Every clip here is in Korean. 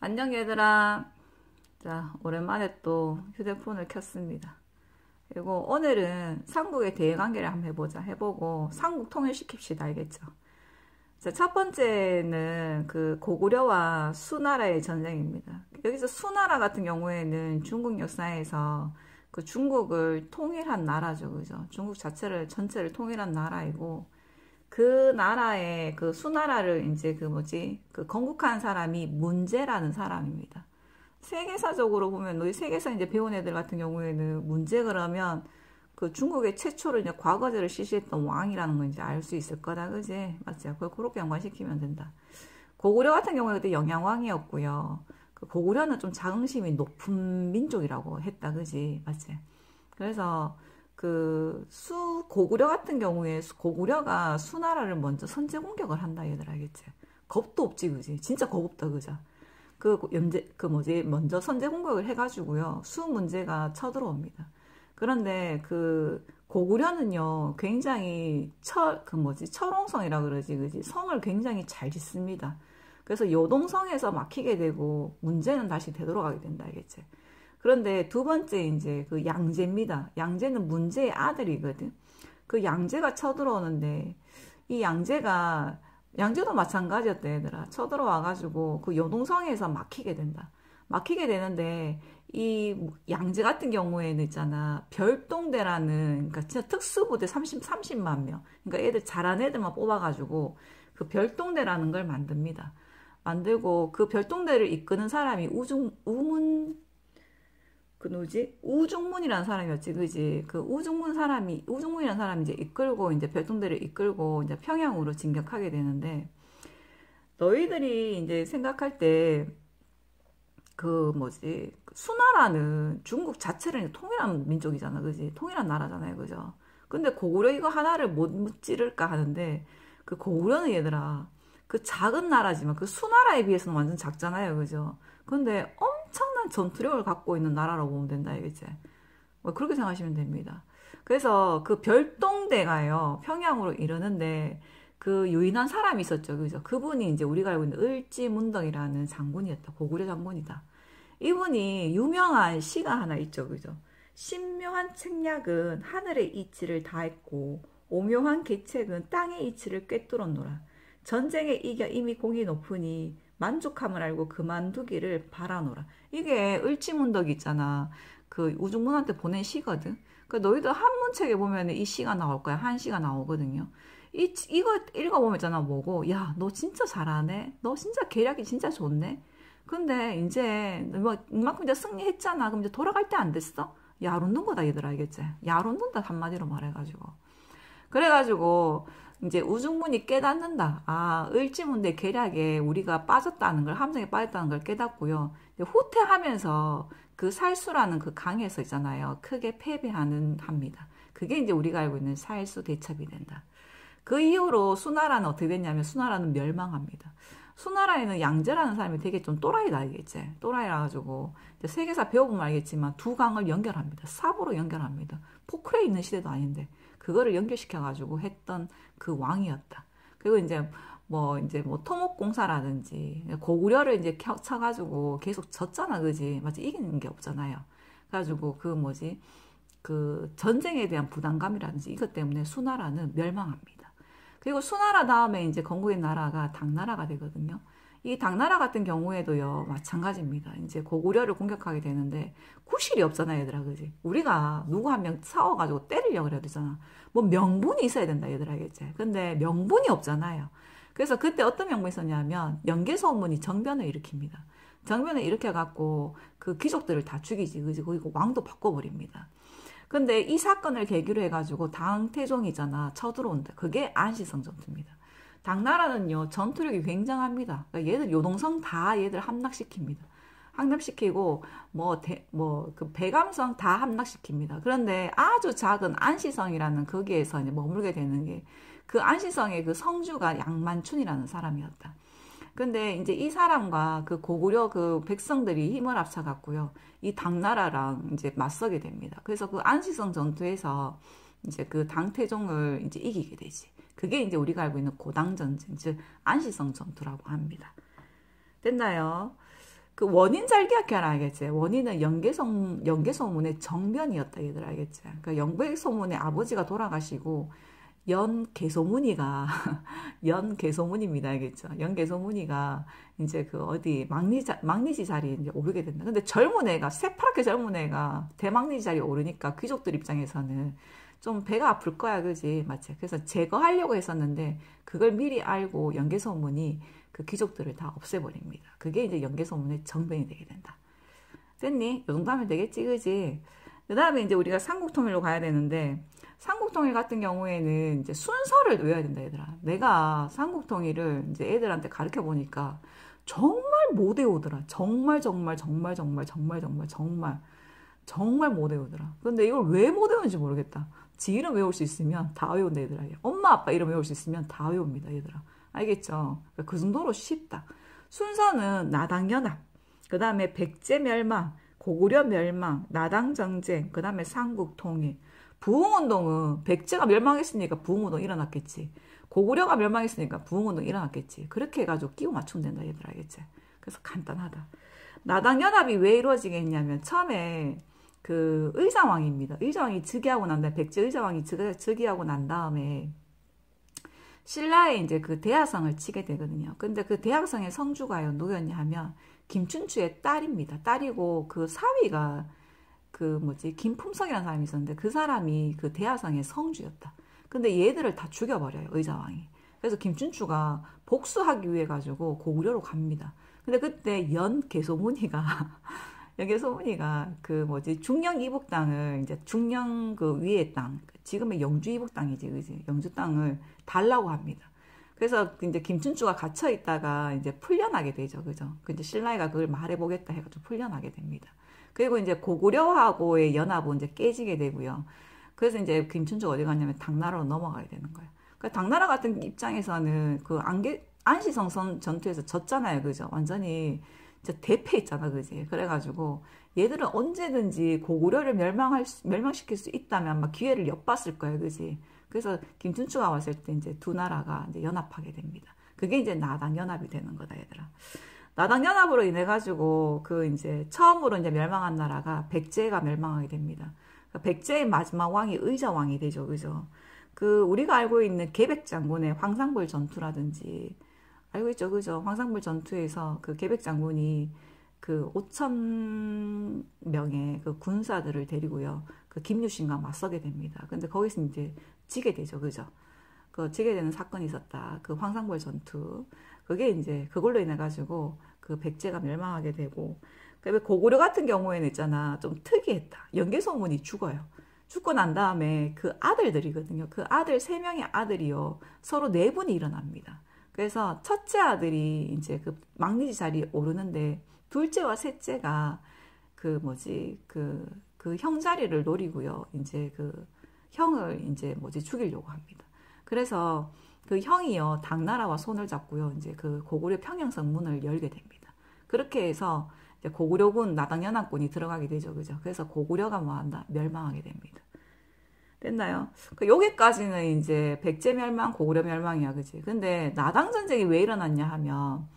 안녕 얘들아. 자, 오랜만에 또 휴대폰을 켰습니다. 그리고 오늘은 삼국의 대외관계를 한번 해보고 삼국 통일시킵시다, 알겠죠? 자, 첫 번째는 그 고구려와 수나라의 전쟁입니다. 여기서 수나라 같은 경우에는 중국 역사에서 그 중국을 통일한 나라죠, 그죠? 중국 자체를 전체를 통일한 나라이고, 그 나라의 그 수나라를 이제 그 뭐지 그 건국한 사람이 문제라는 사람입니다. 세계사적으로 보면 너희 세계사 이제 배운 애들 같은 경우에는 문제 그러면 그 중국의 최초로 이제 과거제를 실시했던 왕이라는 걸 이제 알 수 있을 거다, 그지? 맞지? 그걸 그렇게 연관시키면 된다. 고구려 같은 경우는 그때 영양왕이었고요. 그 고구려는 좀 자긍심이 높은 민족이라고 했다, 그지? 맞지? 그래서 고구려 같은 경우에 고구려가 수나라를 먼저 선제 공격을 한다, 얘들 알겠지? 겁도 없지, 그지? 진짜 겁 없다, 그죠? 먼저 선제 공격을 해가지고요, 수 문제가 쳐들어옵니다. 그런데 그 고구려는요, 굉장히 철옹성이라 그러지, 그지? 성을 굉장히 잘 짓습니다. 그래서 요동성에서 막히게 되고 문제는 다시 되돌아가게 된다, 알겠지? 그런데 두 번째 이제 그 양제입니다. 양제는 문제의 아들이거든. 그 양제가 쳐들어오는데 이 양제도 마찬가지였다, 얘들아. 쳐들어와가지고 그 요동성에서 막히게 된다. 막히게 되는데 이 양제 같은 경우에는 있잖아, 별동대라는, 그러니까 진짜 특수부대 30만 명. 그러니까 애들 잘한 애들만 뽑아가지고 그 별동대라는 걸 만듭니다. 만들고 그 별동대를 이끄는 사람이 우중문이라는 사람이었지, 그지? 우중문이라는 사람이 이제 이제 별동대를 이끌고 이제 평양으로 진격하게 되는데, 너희들이 이제 생각할 때, 수나라는 중국 자체를 통일한 민족이잖아, 그지? 통일한 나라잖아요, 그죠? 근데 고구려 이거 하나를 못 찌를까 하는데, 그 고구려는 얘들아, 그 작은 나라지만 그 수나라에 비해서는 완전 작잖아요, 그죠? 근데 엄청난 전투력을 갖고 있는 나라라고 보면 된다, 이거지. 뭐 그렇게 생각하시면 됩니다. 그래서 그 별동대가요, 평양으로 이르는데 그 유인한 사람이 있었죠, 그죠? 그분이 이제 우리가 알고 있는 을지문덕이라는 장군이었다, 고구려 장군이다. 이분이 유명한 시가 하나 있죠, 그죠? 신묘한 책략은 하늘의 이치를 다했고 오묘한 계책은 땅의 이치를 꿰뚫었노라. 전쟁에 이겨 이미 공이 높으니 만족함을 알고 그만두기를 바라노라. 이게 을지문덕 있잖아. 그 우중문한테 보낸 시거든. 그 너희들 한문책에 보면 이 시가 나올 거야. 한 시가 나오거든요. 이거 읽어보면 있잖아, 뭐고. 야, 너 진짜 잘하네. 너 진짜 계략이 진짜 좋네. 근데 이제 뭐 이만큼 이제 승리했잖아. 그럼 이제 돌아갈 때 안 됐어? 야웃는 거다, 얘들아, 알겠지? 야웃는다, 한마디로 말해가지고. 그래가지고 이제 우중문이 깨닫는다. 아, 을지문대 계략에 우리가 빠졌다는 걸, 함정에 빠졌다는 걸 깨닫고요. 후퇴하면서 그 살수라는 그 강에서 있잖아요, 크게 패배하는 합니다. 그게 이제 우리가 알고 있는 살수 대첩이 된다. 그 이후로 수나라는 어떻게 됐냐면 수나라는 멸망합니다. 수나라에는 양제라는 사람이 되게 좀 또라이다, 알겠지? 또라이라 가지고 세계사 배워보면 알겠지만 두 강을 연결합니다. 삽으로 연결합니다. 포크레 있는 시대도 아닌데 그거를 연결시켜가지고 했던 그 왕이었다. 그리고 이제 토목공사라든지 고구려를 이제 쳐가지고 계속 졌잖아, 그지? 맞지? 이기는 게 없잖아요. 그래가지고 그 전쟁에 대한 부담감이라든지 이것 때문에 수나라는 멸망합니다. 그리고 수나라 다음에 이제 건국된 나라가 당나라가 되거든요. 이 당나라 같은 경우에도요, 마찬가지입니다. 이제 고구려를 공격하게 되는데 구실이 없잖아, 얘들아, 그지? 우리가 누구 한 명 싸워가지고 때리려고 그래야 되잖아. 뭐 명분이 있어야 된다, 얘들아, 알겠지? 근데 명분이 없잖아요. 그래서 그때 어떤 명분이 있었냐면 연개소문이 정변을 일으킵니다. 정변을 일으켜갖고 그 귀족들을 다 죽이지, 그지? 그리고 왕도 바꿔버립니다. 근데 이 사건을 계기로 해가지고 당태종이잖아, 쳐들어온다. 그게 안시성 전투입니다. 당나라는요, 전투력이 굉장합니다. 그러니까 얘들 요동성 다 얘들 함락시킵니다. 함락시키고 그 배감성 다 함락시킵니다. 그런데 아주 작은 안시성이라는 거기에서 이제 머물게 되는 게, 그 안시성의 그 성주가 양만춘이라는 사람이었다. 근데 이제 이 사람과 그 고구려 그 백성들이 힘을 합쳐갖고요, 이 당나라랑 이제 맞서게 됩니다. 그래서 그 안시성 전투에서 이제 그 당태종을 이제 이기게 되지. 그게 이제 우리가 알고 있는 고당전쟁, 즉 안시성 전투라고 합니다. 됐나요? 그 원인 잘 기억해라 알겠지? 원인은 연개소문의 정변이었다 얘들 알겠지? 그러니까 연개소문의 아버지가 돌아가시고 연개소문이가 연개소문입니다 알겠죠? 연개소문이가 이제 그 어디 막리지 자리에 이제 오르게 된다. 근데 젊은 애가 새파랗게 젊은 애가 대막리지 자리에 오르니까 귀족들 입장에서는 좀 배가 아플 거야, 그지? 맞지? 그래서 제거하려고 했었는데 그걸 미리 알고 연개소문이 그 귀족들을 다 없애버립니다. 그게 이제 연개소문의 정변이 되게 된다. 됐니? 이 정도 하면 되겠지, 그지? 그 다음에 이제 우리가 삼국통일로 가야 되는데, 삼국통일 같은 경우에는 이제 순서를 외워야 된다, 얘들아. 내가 삼국통일을 이제 애들한테 가르쳐 보니까 정말 못 외우더라. 정말 못 외우더라. 근데 이걸 왜 못 외우는지 모르겠다. 지 이름 외울 수 있으면 다 외운다, 얘들아. 엄마, 아빠 이름 외울 수 있으면 다 외웁니다, 얘들아. 알겠죠? 그 정도로 쉽다. 순서는 나당연합, 그 다음에 백제 멸망, 고구려 멸망, 나당 정쟁, 그 다음에 삼국통일. 부흥운동은 백제가 멸망했으니까 부흥운동 일어났겠지. 고구려가 멸망했으니까 부흥운동 일어났겠지. 그렇게 해가지고 끼워 맞추면 된다, 얘들 알겠지? 그래서 간단하다. 나당연합이 왜 이루어지게 했냐면 처음에 그 의자왕입니다. 의자왕이 즉위하고 난 다음에 백제 의자왕이 즉위하고 난 다음에 신라에 이제 그 대하성을 치게 되거든요. 근데 그 대하성의 성주가요, 누구였냐 하면 김춘추의 딸입니다. 딸이고 그 사위가 그 뭐지 김품성이라는 사람이 있었는데 그 사람이 그 대하성의 성주였다. 근데 얘들을 다 죽여버려요, 의자왕이. 그래서 김춘추가 복수하기 위해 가지고 고구려로 갑니다. 근데 그때 연개소문이가 그 뭐지 중령 이북 땅을 이제 중령 그 위의 땅, 지금의 영주 이북 땅이지, 그지? 영주 땅을 달라고 합니다. 그래서 이제 김춘추가 갇혀 있다가 이제 풀려나게 되죠, 그죠? 근데 신라이가 그걸 말해보겠다 해가지고 풀려나게 됩니다. 그리고 이제 고구려하고의 연합은 이제 깨지게 되고요. 그래서 이제 김춘추가 어디 갔냐면 당나라로 넘어가게 되는 거예요. 그러니까 당나라 같은 입장에서는 그 안시성선 전투에서 졌잖아요, 그죠? 완전히 진짜 대패했잖아, 그지? 그래가지고 얘들은 언제든지 고구려를 멸망시킬 수 있다면 아마 기회를 엿봤을 거예요, 그지? 그래서 김춘추가 왔을 때 이제 두 나라가 이제 연합하게 됩니다. 그게 이제 나당연합이 되는 거다, 얘들아. 나당연합으로 인해 가지고 그 이제 처음으로 이제 멸망한 나라가 백제가 멸망하게 됩니다. 그러니까 백제의 마지막 왕이 의자왕이 되죠, 그죠? 그 우리가 알고 있는 계백장군의 황상벌 전투라든지 알고 있죠, 그죠? 황상벌 전투에서 그 계백장군이 그 5천 명의 그 군사들을 데리고요, 그 김유신과 맞서게 됩니다. 근데 거기서 이제 지게 되죠, 그죠? 그 지게 되는 사건이 있었다. 그 황상벌 전투. 그게 이제 그걸로 인해 가지고 그 백제가 멸망하게 되고, 그 고구려 같은 경우에는 있잖아, 좀 특이했다. 연개소문이 죽어요. 죽고 난 다음에 그 아들들이거든요. 그 아들 3명의 아들이요, 서로 내분이 일어납니다. 그래서 첫째 아들이 이제 그 막리지 자리에 오르는데 둘째와 셋째가 그 뭐지 그 형 자리를 노리고요, 이제 그 형을 이제 뭐지 죽이려고 합니다. 그래서 그 형이요, 당나라와 손을 잡고요, 이제 그 고구려 평양성 문을 열게 됩니다. 그렇게 해서 이제 고구려군 나당연합군이 들어가게 되죠, 그죠? 그래서 고구려가 뭐한다? 멸망하게 됩니다. 됐나요? 그 여기까지는 이제 백제 멸망, 고구려 멸망이야, 그지? 근데 나당 전쟁이 왜 일어났냐 하면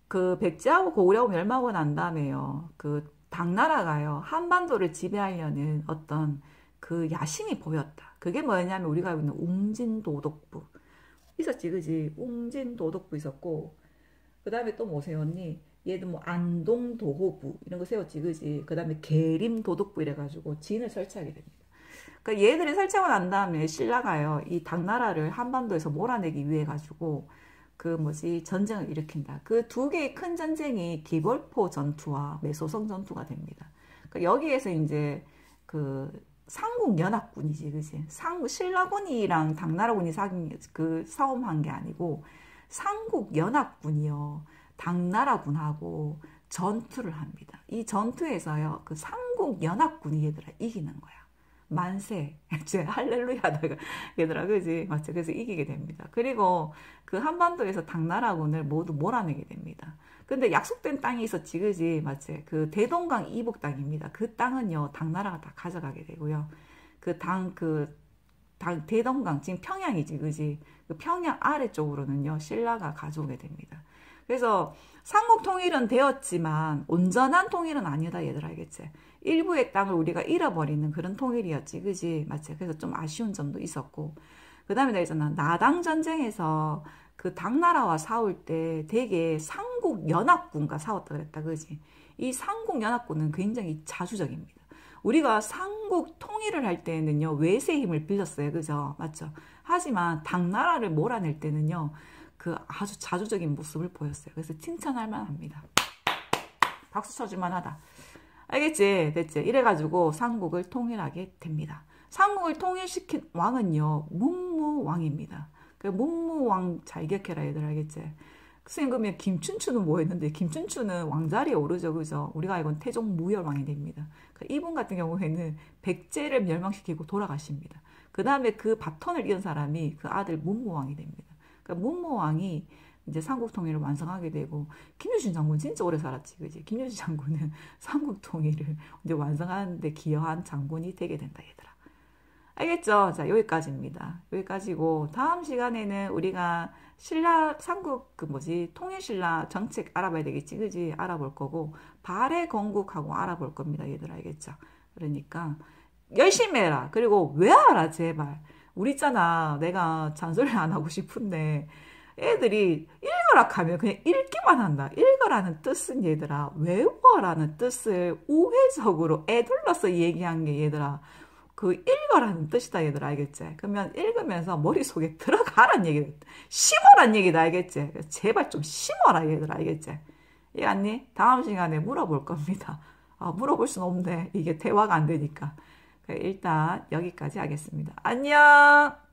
그 백제하고 고구려하고 멸망하고 난 다음에요, 그 당나라가요 한반도를 지배하려는 어떤 그 야심이 보였다. 그게 뭐였냐면 우리가 알고 있는 웅진도독부 있었지, 그지? 웅진도독부 있었고, 그 다음에 또 뭐 세웠니? 얘도 뭐 안동도호부 이런 거 세웠지, 그지? 그 다음에 계림도독부 이래가지고 진을 설치하게 됩니다. 그러니까 얘들이 설치하고 난 다음에 신라가요, 이 당나라를 한반도에서 몰아내기 위해 가지고 그 뭐지 전쟁을 일으킨다. 그 두 개의 큰 전쟁이 기벌포 전투와 매소성 전투가 됩니다. 그러니까 여기에서 이제 그 삼국연합군이지, 그지? 신라군이랑 당나라군이 싸움한 게 아니고 삼국연합군이요, 당나라군하고 전투를 합니다. 이 전투에서요, 그 삼국연합군이 얘들아 이기는 거야. 만세, 이제 할렐루야다가 얘들아, 그지? 맞죠? 그래서 이기게 됩니다. 그리고 그 한반도에서 당나라군을 모두 몰아내게 됩니다. 근데 약속된 땅이 있었지, 그지? 맞지? 그 대동강 이북 땅입니다. 그 땅은요, 당나라가 다 가져가게 되고요. 대동강, 지금 평양이지, 그지? 그 평양 아래쪽으로는요, 신라가 가져오게 됩니다. 그래서 삼국 통일은 되었지만 온전한 통일은 아니다 얘들아 알겠지? 일부의 땅을 우리가 잃어버리는 그런 통일이었지 그지? 맞지? 그래서 좀 아쉬운 점도 있었고 그 다음에 내가 있잖아 나당 전쟁에서 그 당나라와 싸울 때 되게 삼국연합군과 싸웠다 그랬다 그지? 이 삼국연합군은 굉장히 자주적입니다. 우리가 삼국 통일을 할 때는요 외세의 힘을 빌렸어요 그죠? 맞죠? 하지만 당나라를 몰아낼 때는요 그 아주 자주적인 모습을 보였어요. 그래서 칭찬할 만합니다. 박수 쳐줄 만하다. 알겠지? 됐지? 이래가지고 삼국을 통일하게 됩니다. 삼국을 통일시킨 왕은요 문무왕입니다. 그 문무왕 잘 기억해라 얘들 알겠지? 선생님 그러면 김춘추는 뭐였는데 김춘추는 왕자리에 오르죠 그죠? 우리가 알고는 태종 무열왕이 됩니다. 이분 같은 경우에는 백제를 멸망시키고 돌아가십니다. 그 다음에 그 바톤을 이은 사람이 그 아들 문무왕이 됩니다. 그러니까 문무왕이 이제 삼국 통일을 완성하게 되고 김유신 장군 진짜 오래 살았지 그지? 김유신 장군은 삼국 통일을 이제 완성하는데 기여한 장군이 되게 된다 얘들아. 알겠죠? 자 여기까지입니다. 여기까지고 다음 시간에는 우리가 신라 삼국 통일 신라 정책 알아봐야 되겠지 그지? 알아볼 거고 발해 건국하고 알아볼 겁니다 얘들 알겠죠? 그러니까 열심히 해라. 그리고 외워라 제발. 우리 있잖아 내가 잔소리 안 하고 싶은데 애들이 읽어라 하면 그냥 읽기만 한다. 읽어라는 뜻은 얘들아 외워라는 뜻을 우회적으로 애둘러서 얘기한 게 얘들아 그 읽어라는 뜻이다 얘들아 알겠지? 그러면 읽으면서 머릿속에 들어가란 얘기다. 심어란 얘기다 알겠지? 제발 좀 심어라 얘들아 알겠지? 이해갔니? 다음 시간에 물어볼 겁니다. 물어볼 순 없네. 이게 대화가 안 되니까. 일단 여기까지 하겠습니다. 안녕.